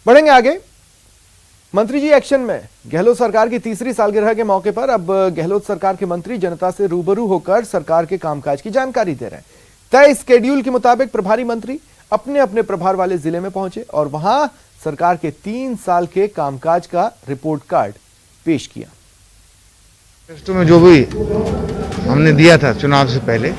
बढ़ेंगे आगे। मंत्री जी एक्शन में। गहलोत सरकार की तीसरी सालगिरह के मौके पर अब गहलोत सरकार के मंत्री जनता से रूबरू होकर सरकार के कामकाज की जानकारी दे रहे हैं। तय स्केड्यूल के मुताबिक प्रभारी मंत्री अपने अपने प्रभार वाले जिले में पहुंचे और वहां सरकार के 3 साल के कामकाज का रिपोर्ट कार्ड पेश किया। मैनिफेस्टो में जो भी हमने दिया था चुनाव से पहले,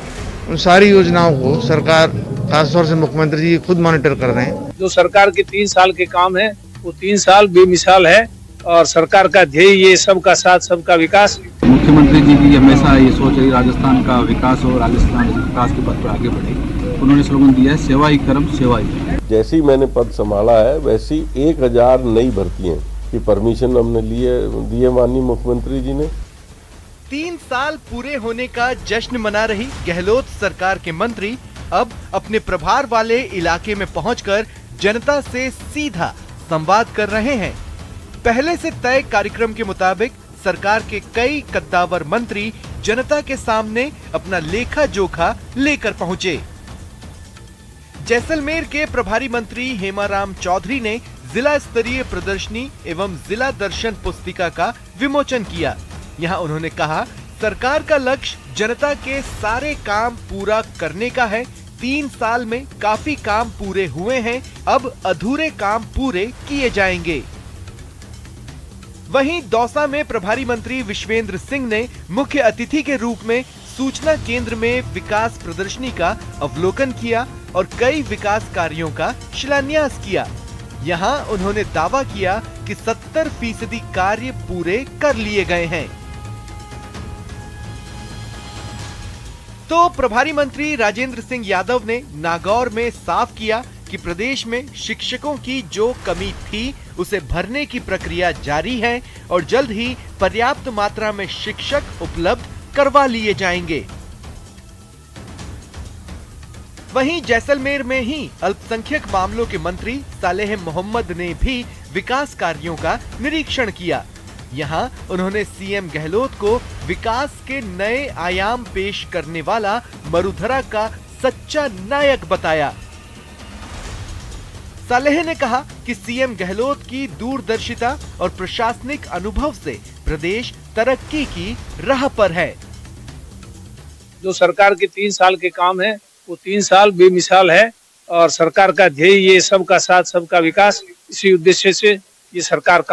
उन सारी योजनाओं को सरकार खासतौर से मुख्यमंत्री जी खुद मॉनिटर कर रहे हैं। जो सरकार के 3 साल के काम है वो 3 साल बेमिसाल है और सरकार का ध्येय ये सबका साथ सबका विकास। मुख्यमंत्री जी की हमेशा ये सोच रही राजस्थान का विकास हो, राजस्थान विकास के पथ पर आगे बढ़े। उन्होंने स्लोगन दिया है सेवा ही कर्म सेवा ही। जैसे ही मैंने पद संभाला है वैसी 1000 नई भर्तियां की परमिशन हमने दिए माननीय मुख्यमंत्री जी ने। 3 साल पूरे होने का जश्न मना रही गहलोत सरकार के मंत्री अब अपने प्रभार वाले इलाके में पहुंचकर जनता से सीधा संवाद कर रहे हैं। पहले से तय कार्यक्रम के मुताबिक सरकार के कई कद्दावर मंत्री जनता के सामने अपना लेखा जोखा लेकर पहुंचे। जैसलमेर के प्रभारी मंत्री हेमाराम चौधरी ने जिला स्तरीय प्रदर्शनी एवं जिला दर्शन पुस्तिका का विमोचन किया। यहाँ उन्होंने कहा, सरकार का लक्ष्य जनता के सारे काम पूरा करने का है। 3 साल में काफी काम पूरे हुए हैं, अब अधूरे काम पूरे किए जाएंगे। वहीं दौसा में प्रभारी मंत्री विश्वेंद्र सिंह ने मुख्य अतिथि के रूप में सूचना केंद्र में विकास प्रदर्शनी का अवलोकन किया और कई विकास कार्यों का शिलान्यास किया। यहाँ उन्होंने दावा किया कि 70% कार्य पूरे कर लिए गए हैं। तो प्रभारी मंत्री राजेंद्र सिंह यादव ने नागौर में साफ किया कि प्रदेश में शिक्षकों की जो कमी थी उसे भरने की प्रक्रिया जारी है और जल्द ही पर्याप्त मात्रा में शिक्षक उपलब्ध करवा लिए जाएंगे। वहीं जैसलमेर में ही अल्पसंख्यक मामलों के मंत्री सालेह मोहम्मद ने भी विकास कार्यों का निरीक्षण किया। यहाँ उन्होंने सीएम गहलोत को विकास के नए आयाम पेश करने वाला मरुधरा का सच्चा नायक बताया। सालेह ने कहा कि सीएम गहलोत की दूरदर्शिता और प्रशासनिक अनुभव से प्रदेश तरक्की की राह पर है। जो सरकार के 3 साल के काम है वो 3 साल बेमिसाल है और सरकार का ध्येय ये सबका साथ सबका विकास, इसी उद्देश्य से ये सरकार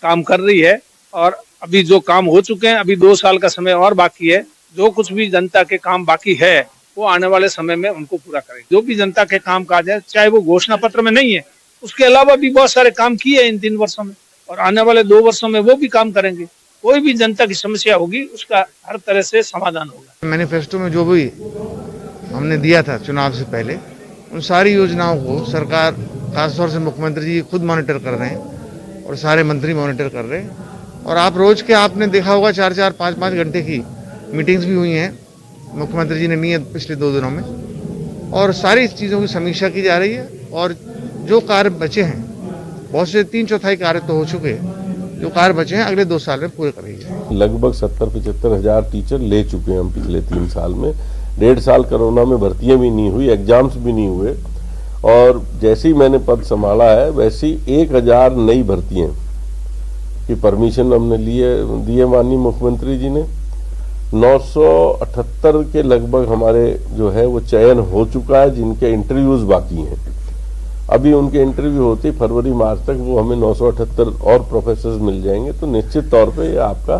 काम कर रही है। और अभी जो काम हो चुके हैं, अभी 2 साल का समय और बाकी है। जो कुछ भी जनता के काम बाकी है वो आने वाले समय में उनको पूरा करेंगे। जो भी जनता के काम काज है, चाहे वो घोषणा पत्र में नहीं है, उसके अलावा भी बहुत सारे काम किए इन 3 वर्षों में और आने वाले 2 वर्षों में वो भी काम करेंगे। कोई भी जनता की समस्या होगी उसका हर तरह से समाधान होगा। मैनिफेस्टो में जो भी हमने दिया था चुनाव से पहले, उन सारी योजनाओं को सरकार खासतौर से मुख्यमंत्री जी खुद मॉनिटर कर रहे हैं और सारे मंत्री मॉनिटर कर रहे हैं। और आप रोज के आपने देखा होगा 4-4, 5-5 घंटे की मीटिंग्स भी हुई हैं मुख्यमंत्री जी ने ली है पिछले 2 दिनों में, और सारी चीज़ों की समीक्षा की जा रही है। और जो कार्य बचे हैं, बहुत से 3/4 कार्य तो हो चुके हैं, जो कार्य बचे हैं अगले 2 साल में पूरे करेंगे। लगभग 70-75 हजार टीचर ले चुके हैं हम पिछले 3 साल में। 1.5 साल कोरोना में भर्तियां भी नहीं हुई, एग्जाम्स भी नहीं हुए। और जैसे ही मैंने पद संभाला है वैसी 1000 नई भर्तियां की परमिशन हमने दिए माननीय मुख्यमंत्री जी ने। 978 के लगभग हमारे जो है वो चयन हो चुका है, जिनके इंटरव्यूज बाकी हैं। अभी उनके इंटरव्यू होते फरवरी-मार्च तक वो हमें 978 और प्रोफेसर मिल जाएंगे, तो निश्चित तौर पे आपका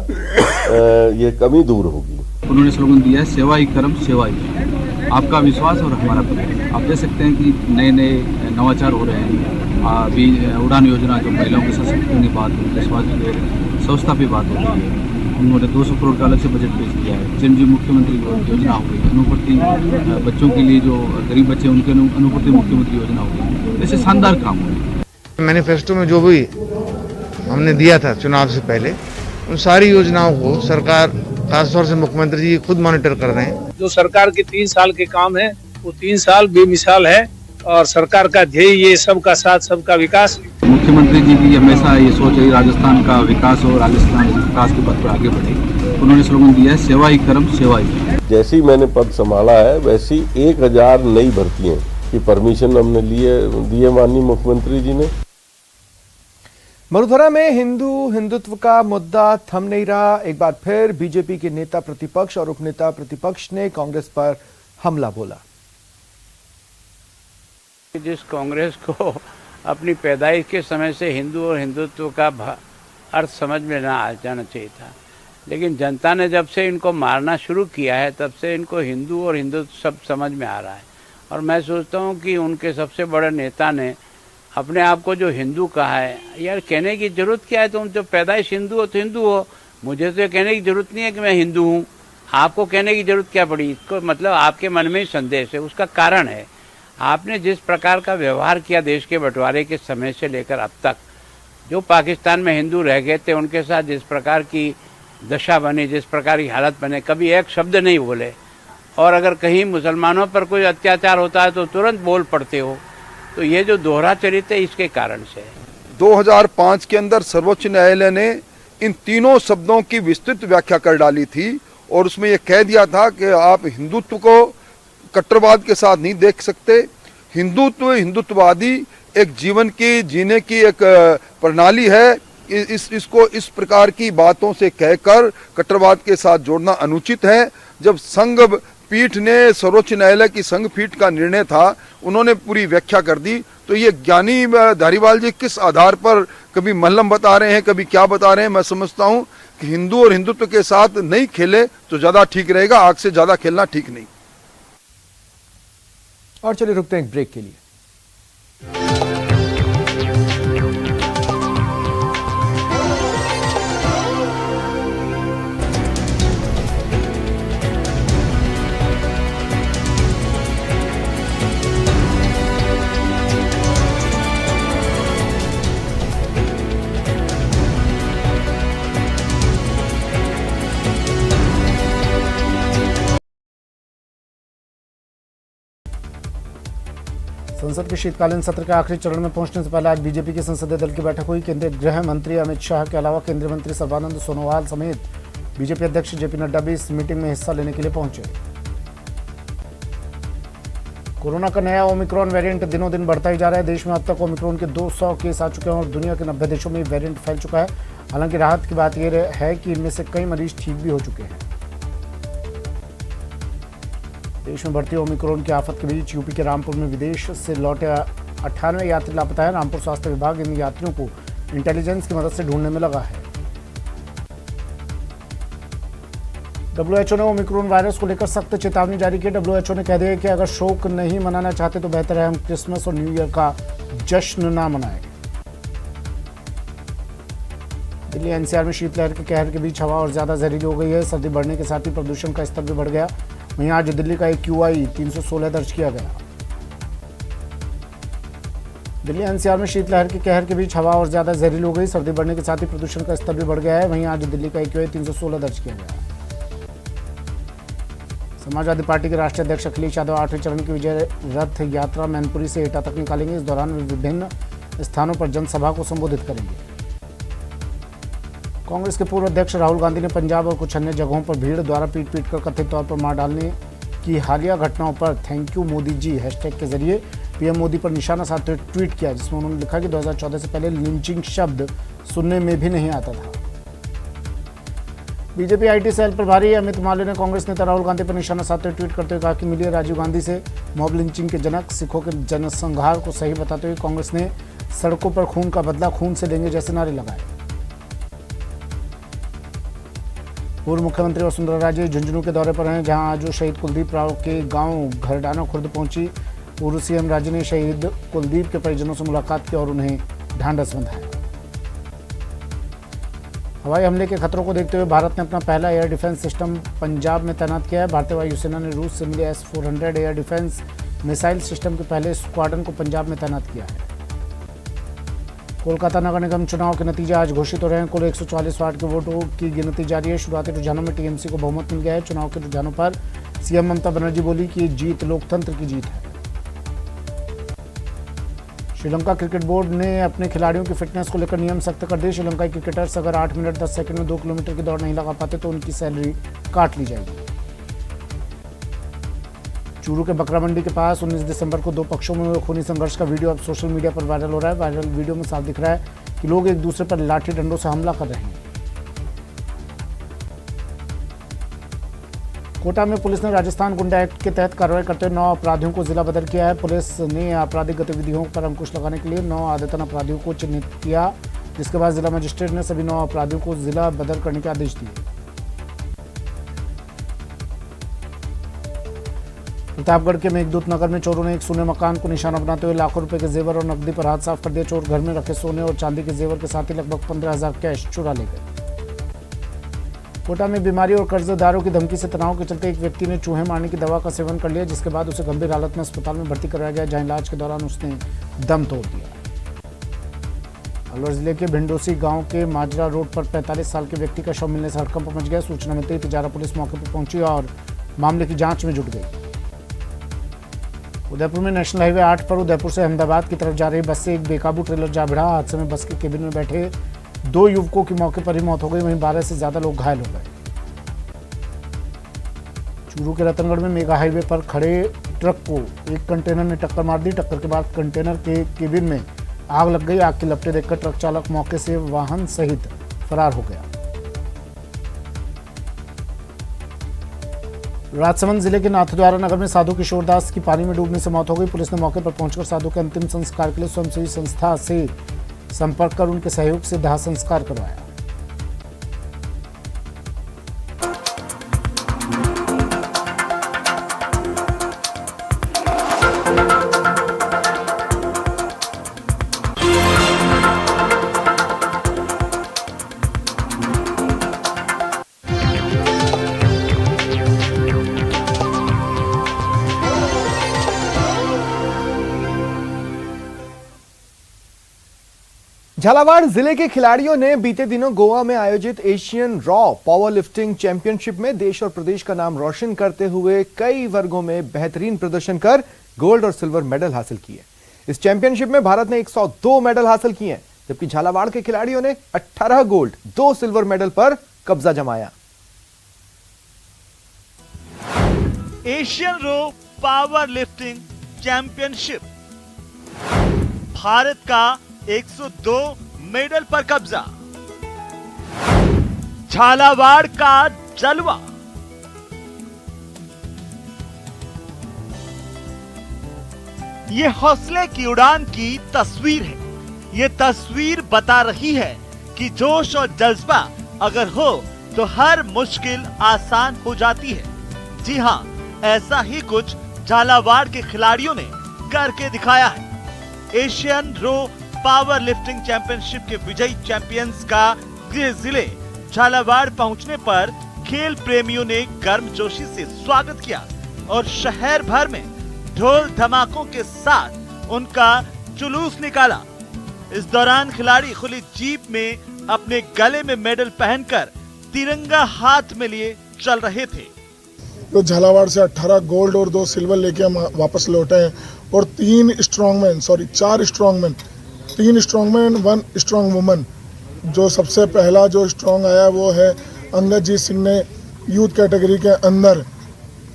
ये कमी दूर होगी। उन्होंने स्लोगन दिया है सेवा ही कर्म सेवा ही। आपका विश्वास और हमारा प्रेम। आप देख सकते हैं कि नए नवाचार हो रहे हैं। अभी उड़ान योजना जो महिलाओं के सशक्तिकरण की बात है, स्वास्थ्य व्यवस्था पे बात होती है, उन्होंने 200 करोड़ का अलग से बजट पेश किया है। चिरंजीवी मुख्यमंत्री योजना हो गई, अनुपूर्ति बच्चों के लिए जो गरीब बच्चे उनके अनुपूर्ति मुख्यमंत्री योजना हो गई। ऐसे शानदार काम हुए। मैनिफेस्टो में जो भी हमने दिया था चुनाव से पहले, उन सारी योजनाओं को सरकार खासतौर से मुख्यमंत्री जी खुद मॉनिटर कर रहे हैं। जो सरकार के 3 साल के काम है वो 3 साल बेमिसाल है और सरकार का ध्येय ये सबका साथ सबका विकास। मुख्यमंत्री जी की हमेशा ये सोच रही राजस्थान का विकास हो, राजस्थान विकास के पथ पर आगे बढ़े। उन्होंने स्लोगन दिया है सेवा ही कर्म सेवा ही। जैसे ही मैंने पद संभाला है वैसी 1000 नई भर्तियां की परमिशन हमने दिए माननीय मुख्यमंत्री जी ने। मरुधरा में हिंदुत्व का मुद्दा थम नहीं रहा। एक बार फिर बीजेपी के नेता प्रतिपक्ष और उपनेता प्रतिपक्ष ने कांग्रेस पर हमला बोला। जिस कांग्रेस को अपनी पैदाइश के समय से हिंदू और हिंदुत्व का अर्थ समझ में ना आ जाना चाहिए था, लेकिन जनता ने जब से इनको मारना शुरू किया है तब से इनको हिंदू और हिंदुत्व सब समझ में आ रहा है। और मैं सोचता हूँ कि उनके सबसे बड़े नेता ने अपने आप को जो हिंदू कहा है, यार कहने की जरूरत क्या है? तुम जो पैदाइश हिंदू हो तो हिंदू हो, मुझे तो कहने की जरूरत नहीं है कि मैं हिंदू हूँ। आपको कहने की जरूरत क्या पड़ी? इसको मतलब आपके मन में ही संदेश है। उसका कारण है आपने जिस प्रकार का व्यवहार किया देश के बंटवारे के समय से लेकर अब तक, जो पाकिस्तान में हिंदू रह गए थे उनके साथ जिस प्रकार की दशा बनी, जिस प्रकार की हालत बने, कभी एक शब्द नहीं बोले। और अगर कहीं मुसलमानों पर कोई अत्याचार होता है तो तुरंत बोल पड़ते हो। तो ये जो दोहरा चरित्र है इसके कारण से 2005 के अंदर सर्वोच्च न्यायालय ने इन तीनों शब्दों की विस्तृत व्याख्या कर डाली थी और उसमें यह कह दिया था कि आप हिंदुत्व को कट्टरवाद के साथ नहीं देख सकते। हिंदुत्ववादी एक जीवन की जीने की एक प्रणाली है। इसको इस प्रकार की बातों से कहकर कट्टरवाद के साथ जोड़ना अनुचित है। जब संघ पीठ ने सर्वोच्च न्यायालय की संघ पीठ का निर्णय था, उन्होंने पूरी व्याख्या कर दी। तो ये ज्ञानी धारीवाल जी किस आधार पर कभी मल्लम बता रहे हैं, कभी क्या बता रहे हैं? मैं समझता हूं कि हिंदू और हिंदुत्व के साथ नहीं खेले तो ज्यादा ठीक रहेगा, आग से ज्यादा खेलना ठीक नहीं। और चलिए रुकते हैं एक ब्रेक के लिए। संसद के शीतकालीन सत्र के आखिरी चरण में पहुंचने से पहले आज बीजेपी के संसदीय दल की बैठक हुई। केंद्रीय गृह मंत्री अमित शाह के अलावा केंद्रीय मंत्री सर्बानंद सोनोवाल समेत बीजेपी अध्यक्ष जेपी नड्डा भी इस मीटिंग में हिस्सा लेने के लिए पहुंचे। कोरोना का नया ओमिक्रॉन वेरिएंट दिनों दिन बढ़ता ही जा रहा है। देश में अब तक ओमिक्रॉन के 200 केस आ चुके हैं और दुनिया के 90 देशों में वेरिएंट फैल चुका है। हालांकि राहत की बात यह है कि इनमें से कई मरीज ठीक भी हो चुके हैं। देश में बढ़ती ओमिक्रॉन की आफत के बीच यूपी के रामपुर में विदेश से लौटे 98 यात्री लापता है। रामपुर स्वास्थ्य विभाग इन यात्रियों को इंटेलिजेंस की मदद से ढूंढने में लगा है। WHO ने ओमिक्रॉन वायरस को लेकर सख्त चेतावनी जारी की। WHO ने कह दिया कि अगर शोक नहीं मनाना चाहते तो बेहतर है हम क्रिसमस और न्यू ईयर का जश्न ना मनाएं। दिल्ली एनसीआर में शीतलहर के कहर के बीच हवा और ज्यादा जहरीली हो गई है। सर्दी बढ़ने के साथ ही प्रदूषण का स्तर भी बढ़ गया। वहीं आज दिल्ली का AQI 316 दर्ज किया गया। दिल्ली एनसीआर में शीतलहर के कहर के बीच हवा और ज्यादा जहरीली हो गई। सर्दी बढ़ने के साथ ही प्रदूषण का स्तर भी बढ़ गया है। वहीं आज दिल्ली का AQI 316 दर्ज किया गया। समाजवादी पार्टी के राष्ट्रीय अध्यक्ष अखिलेश यादव 8वें चरण की विजय रथ यात्रा मैनपुरी से एटा तक निकालेंगे। इस दौरान वे विभिन्न स्थानों पर जनसभा को संबोधित करेंगे। कांग्रेस के पूर्व अध्यक्ष राहुल गांधी ने पंजाब और कुछ अन्य जगहों पर भीड़ द्वारा पीट कर कथित तौर पर मार डालने की हालिया घटनाओं पर thank you Modi ji hashtag के जरिए पीएम मोदी पर निशाना साधते हुए ट्वीट किया, जिसमें उन्होंने लिखा कि 2014 से पहले लिंचिंग शब्द सुनने में भी नहीं आता था। बीजेपी IT सेल प्रभारी अमित मालवीय ने कांग्रेस नेता राहुल गांधी पर निशाना साधते हुए ट्वीट करते हुए कहा कि मिलिए राजीव गांधी से, मॉब लिंचिंग के जनक, सिखों के जनसंहार को सही बताते हुए कांग्रेस ने सड़कों पर खून का बदला खून से लेंगे जैसे नारे लगाए। पूर्व मुख्यमंत्री वसुंधरा राजे झुंझुनू के दौरे पर हैं, जहां आज शहीद कुलदीप राव के गांव घरडाना खुर्द पहुंची। पूर्व सीएम राजे ने शहीद कुलदीप के परिजनों से मुलाकात की और उन्हें ढांढस बंधाया। हवाई हमले के खतरों को देखते हुए भारत ने अपना पहला एयर डिफेंस सिस्टम पंजाब में तैनात किया है। भारतीय वायुसेना ने रूस से मिले S-400 air defence missile system के पहले स्क्वाड्रन को पंजाब में तैनात किया है। कोलकाता नगर निगम चुनाव के नतीजे आज घोषित हो रहे हैं। कुल 144 वार्ड के वोटों की गिनती जारी है। शुरुआती रुझानों में टीएमसी को बहुमत मिल गया है। चुनाव के रुझानों पर सीएम ममता बनर्जी बोली कि जीत लोकतंत्र की जीत है। श्रीलंका क्रिकेट बोर्ड ने अपने खिलाड़ियों की फिटनेस को लेकर नियम सख्त कर दिए। श्रीलंकाई क्रिकेटर्स अगर 8 मिनट 10 सेकंड में 2 किलोमीटर की दौड़ नहीं लगा पाते तो उनकी सैलरी काट ली जाएगी। चूरू के बकरा मंडी के पास 19 दिसंबर को 2 पक्षों में हुए खूनी संघर्ष का वीडियो अब सोशल मीडिया पर वायरल हो रहा है। वायरल वीडियो में साफ दिख रहा है कि लोग एक दूसरे पर लाठी डंडों से हमला कर रहे हैं। कोटा में पुलिस ने राजस्थान गुंडा एक्ट के तहत कार्रवाई करते हुए 9 अपराधियों को जिला बदर किया है। पुलिस ने आपराधिक गतिविधियों पर अंकुश लगाने के लिए 9 आदतन अपराधियों को चिन्हित किया, जिसके बाद जिला मजिस्ट्रेट ने सभी 9 अपराधियों को जिला बदर करने के आदेश दिए। प्रतापगढ़ के मेघदूत नगर में चोरों ने एक सोने मकान को निशाना बनाते हुए लाखों रुपए के जेवर और नकदी पर हाथ साफ कर दिया। चोर घर में रखे सोने और चांदी के जेवर के साथ ही लगभग 15,000 कैश चुरा ले गए। कोटा में बीमारी और कर्जदारों की धमकी से तनाव के चलते एक व्यक्ति ने चूहे मारने की दवा का सेवन कर लिया, जिसके बाद उसे गंभीर हालत में अस्पताल में भर्ती कराया गया, जहां इलाज के दौरान उसने दम तोड़ दिया। अलवर जिले के भिंडोसी गांव के माजरा रोड पर 45 साल के व्यक्ति का शव मिलने से हड़कंप मच गया। सूचना मिलते ही तिजारा पुलिस मौके पर पहुंची और मामले की जांच में जुट गई। उदयपुर में नेशनल हाईवे 8 पर उदयपुर से अहमदाबाद की तरफ जा रही बस से एक बेकाबू ट्रेलर जा भिड़ा। हादसे में बस के केबिन में बैठे 2 युवकों की मौके पर ही मौत हो गई, वहीं 12 से ज्यादा लोग घायल हो गए। चूरू के रतनगढ़ में मेगा हाईवे पर खड़े ट्रक को एक कंटेनर ने टक्कर मार दी। टक्कर के बाद कंटेनर के केबिन में आग लग गई। आग की लपटें देखकर ट्रक चालक मौके से वाहन सहित फरार हो गया। राजसमंद जिले के नाथद्वारा नगर में साधु किशोर दास की पानी में डूबने से मौत हो गई। पुलिस ने मौके पर पहुंचकर साधु के अंतिम संस्कार के लिए स्वयंसेवी संस्था से संपर्क कर उनके सहयोग से दाह संस्कार करवाया। झालावाड़ जिले के खिलाड़ियों ने बीते दिनों गोवा में आयोजित Asian raw power lifting championship में देश और प्रदेश का नाम रोशन करते हुए कई वर्गों में बेहतरीन प्रदर्शन कर गोल्ड और सिल्वर मेडल हासिल किए। इस चैंपियनशिप में भारत ने 102 मेडल हासिल किए, जबकि झालावाड़ के खिलाड़ियों ने 18 गोल्ड 2 सिल्वर मेडल पर कब्जा जमाया। एशियन रो पावर लिफ्टिंग चैंपियनशिप, भारत का 102 मेडल पर कब्जा, झालावाड़ का जलवा। ये हौसले की उड़ान की तस्वीर है। ये तस्वीर बता रही है कि जोश और जज्बा अगर हो तो हर मुश्किल आसान हो जाती है। जी हां, ऐसा ही कुछ झालावाड़ के खिलाड़ियों ने करके दिखाया है। एशियन रो पावर लिफ्टिंग चैंपियनशिप के विजयी चैंपियंस का गृह जिले झालावाड़ पहुंचने पर खेल प्रेमियों ने गर्मजोशी से स्वागत किया और शहर भर में ढोल धमाकों के साथ उनका जुलूस निकाला। इस दौरान खिलाड़ी खुली जीप में अपने गले में मेडल पहनकर तिरंगा हाथ में लिए चल रहे थे। तो झालावाड़ से 18 गोल्ड और 2 सिल्वर लेके हम वापस लौटे हैं और 4 स्ट्रॉन्गमैन, 3 स्ट्रॉन्गमैन 1 स्ट्रॉन्ग वुमन। जो सबसे पहला जो स्ट्रॉन्ग आया वो है अंगदजीत सिंह ने यूथ कैटेगरी के अंदर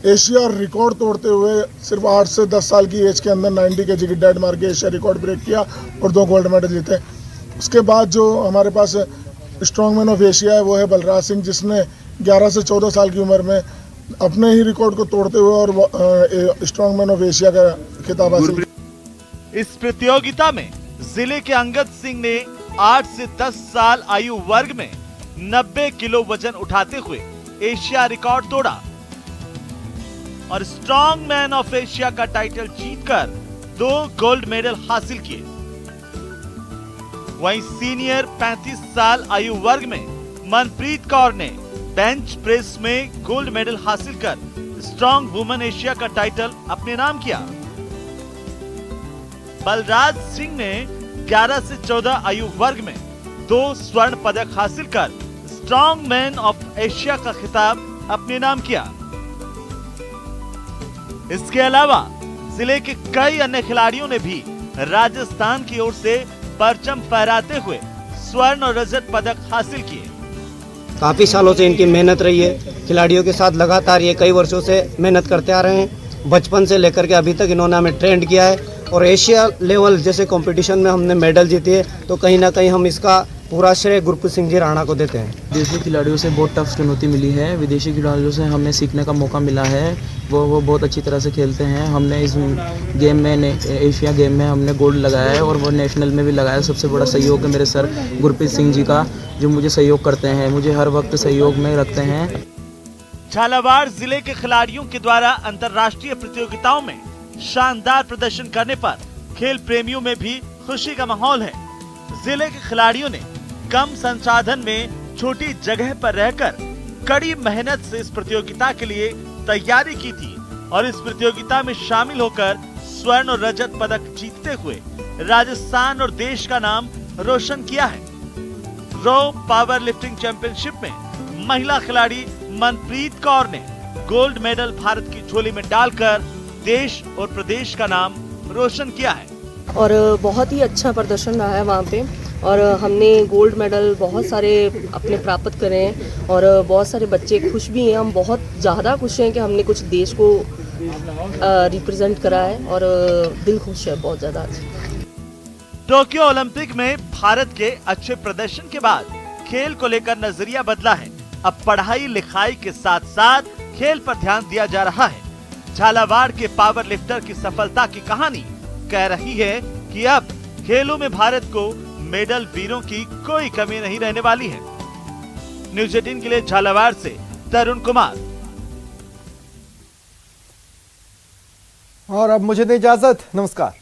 एशिया रिकॉर्ड तोड़ते हुए सिर्फ 8 से 10 साल की एज के अंदर 90 kg की डेड मार के एशिया रिकॉर्ड ब्रेक किया और 2 गोल्ड मेडल जीते। उसके बाद जो हमारे पास स्ट्रॉन्गमैन ऑफ एशिया है वो है बलराज सिंह, जिसने 11 से 14 साल की उम्र में अपने ही रिकॉर्ड को तोड़ते हुए और स्ट्रॉन्गमैन ऑफ एशिया का खिताब हासिल किया। इस प्रतियोगिता में जिले के अंगद सिंह ने 8 से 10 साल आयु वर्ग में 90 किलो वजन उठाते हुए एशिया रिकॉर्ड तोड़ा और स्ट्रॉन्ग मैन ऑफ एशिया का टाइटल जीतकर 2 गोल्ड मेडल हासिल किए। वहीं सीनियर 35 साल आयु वर्ग में मनप्रीत कौर ने बेंच प्रेस में गोल्ड मेडल हासिल कर स्ट्रॉन्ग वुमन एशिया का टाइटल अपने नाम किया। बलराज सिंह ने 11 से 14 आयु वर्ग में 2 स्वर्ण पदक हासिल कर स्ट्रॉन्ग मैन ऑफ एशिया का खिताब अपने नाम किया। इसके अलावा जिले के कई अन्य खिलाड़ियों ने भी राजस्थान की ओर से परचम फहराते हुए स्वर्ण और रजत पदक हासिल किए। काफी सालों से इनकी मेहनत रही है। खिलाड़ियों के साथ लगातार ये कई वर्षों से मेहनत करते आ रहे हैं बचपन से लेकर के अभी तक इन्होंने हमें ट्रेंड किया है और एशिया लेवल जैसे कंपटीशन में हमने मेडल जीते है, तो कहीं ना कहीं हम इसका पूरा श्रेय गुरप्रीत सिंह जी राणा को देते हैं। देसी खिलाड़ियों से बहुत टफ चुनौती मिली है, विदेशी खिलाड़ियों से हमें सीखने का मौका मिला है। वो बहुत अच्छी तरह से खेलते हैं। हमने इस गेम में एशिया गेम में हमने गोल्ड लगाया है और वो नेशनल में भी लगाया। सबसे बड़ा सहयोग है मेरे सर गुरप्रीत सिंह जी का, जो मुझे सहयोग करते हैं, मुझे हर वक्त सहयोग में रखते हैं। झालावाड़ जिले के खिलाड़ियों के द्वारा अंतर्राष्ट्रीय प्रतियोगिताओं में शानदार प्रदर्शन करने पर खेल प्रेमियों में भी खुशी का माहौल है। जिले के खिलाड़ियों ने कम संसाधन में छोटी जगह पर रहकर कड़ी मेहनत से इस प्रतियोगिता के लिए तैयारी की थी और इस प्रतियोगिता में शामिल होकर स्वर्ण और रजत पदक जीतते हुए राजस्थान और देश का नाम रोशन किया है। रो पावर लिफ्टिंग चैंपियनशिप में महिला खिलाड़ी मनप्रीत कौर ने गोल्ड मेडल भारत की झोली में डालकर देश और प्रदेश का नाम रोशन किया है और बहुत ही अच्छा प्रदर्शन रहा है वहाँ पे और हमने गोल्ड मेडल बहुत सारे अपने प्राप्त करे हैं और बहुत सारे बच्चे खुश भी हैं। हम बहुत ज़्यादा खुश हैं कि हमने कुछ देश को रिप्रेजेंट करा है और दिल खुश है बहुत ज़्यादा। टोक्यो ओलंपिक में भारत के अच्छे प्रदर्शन के बाद खेल को लेकर नजरिया बदला है। अब पढ़ाई लिखाई के साथ साथ खेल पर ध्यान दिया जा रहा है। झालावाड़ के पावर लिफ्टर की सफलता की कहानी कह रही है कि अब खेलों में भारत को मेडल वीरों की कोई कमी नहीं रहने वाली है। न्यूज़ 18 के लिए झालावाड़ से तरुण कुमार। और अब मुझे दे इजाजत, नमस्कार।